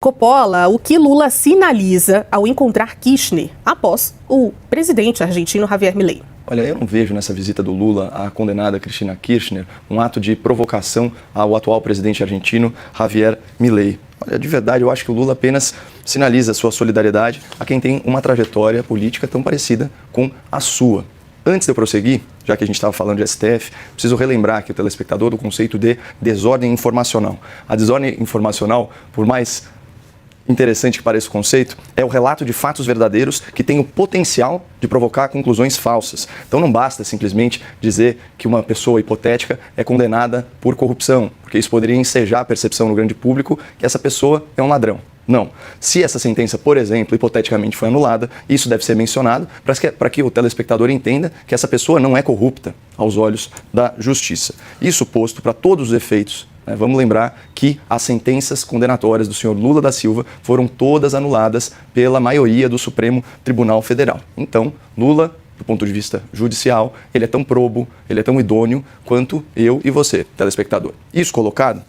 Coppola, o que Lula sinaliza ao encontrar Kirchner após o presidente argentino Javier Milei? Olha, eu não vejo nessa visita do Lula à condenada Cristina Kirchner um ato de provocação ao atual presidente argentino Javier Milei. Olha, de verdade, eu acho que o Lula apenas sinaliza sua solidariedade a quem tem uma trajetória política tão parecida com a sua. Antes de eu prosseguir, já que a gente estava falando de STF, preciso relembrar aqui o telespectador do conceito de desordem informacional. A desordem informacional, por mais interessante que pareça o conceito, é o relato de fatos verdadeiros que tem o potencial de provocar conclusões falsas. Então não basta simplesmente dizer que uma pessoa hipotética é condenada por corrupção, porque isso poderia ensejar a percepção no grande público que essa pessoa é um ladrão. Não. Se essa sentença, por exemplo, hipoteticamente foi anulada, isso deve ser mencionado para que o telespectador entenda que essa pessoa não é corrupta aos olhos da justiça. Isso posto para todos os efeitos. Vamos lembrar que as sentenças condenatórias do senhor Lula da Silva foram todas anuladas pela maioria do Supremo Tribunal Federal. Então, Lula, do ponto de vista judicial, ele é tão probo, ele é tão idôneo quanto eu e você, telespectador. Isso colocado,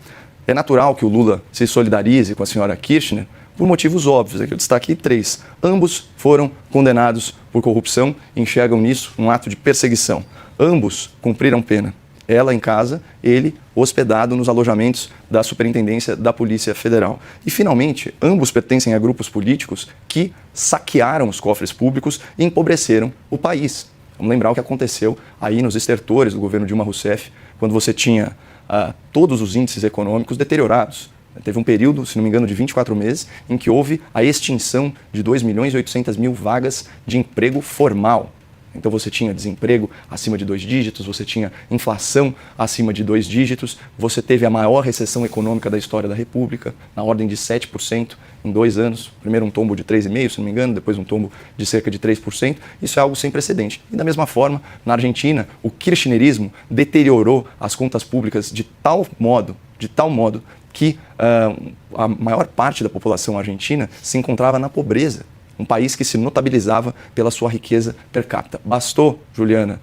é natural que o Lula se solidarize com a senhora Kirchner por motivos óbvios. Aqui eu destaquei 3. Ambos foram condenados por corrupção e enxergam nisso um ato de perseguição. Ambos cumpriram pena. Ela em casa, ele hospedado nos alojamentos da Superintendência da Polícia Federal. E, finalmente, ambos pertencem a grupos políticos que saquearam os cofres públicos e empobreceram o país. Vamos lembrar o que aconteceu aí nos estertores do governo Dilma Rousseff, quando você tinha todos os índices econômicos deteriorados. Teve um período, se não me engano, de 24 meses, em que houve a extinção de 2.800.000 vagas de emprego formal. Então você tinha desemprego acima de 2 dígitos, você tinha inflação acima de 2 dígitos, você teve a maior recessão econômica da história da República, na ordem de 7% em 2 anos. Primeiro um tombo de 3,5%, se não me engano, depois um tombo de cerca de 3%. Isso é algo sem precedente. E da mesma forma, na Argentina, o kirchnerismo deteriorou as contas públicas de tal modo que a maior parte da população argentina se encontrava na pobreza. Um país que se notabilizava pela sua riqueza per capita. Bastou, Juliana,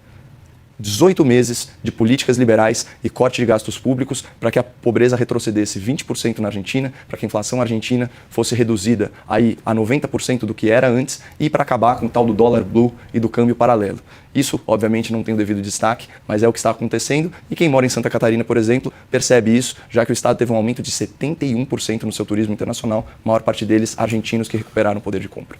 18 meses de políticas liberais e corte de gastos públicos para que a pobreza retrocedesse 20% na Argentina, para que a inflação argentina fosse reduzida aí a 90% do que era antes e para acabar com o tal do dólar blue e do câmbio paralelo. Isso, obviamente, não tem o devido destaque, mas é o que está acontecendo e quem mora em Santa Catarina, por exemplo, percebe isso, já que o estado teve um aumento de 71% no seu turismo internacional, a maior parte deles argentinos que recuperaram o poder de compra.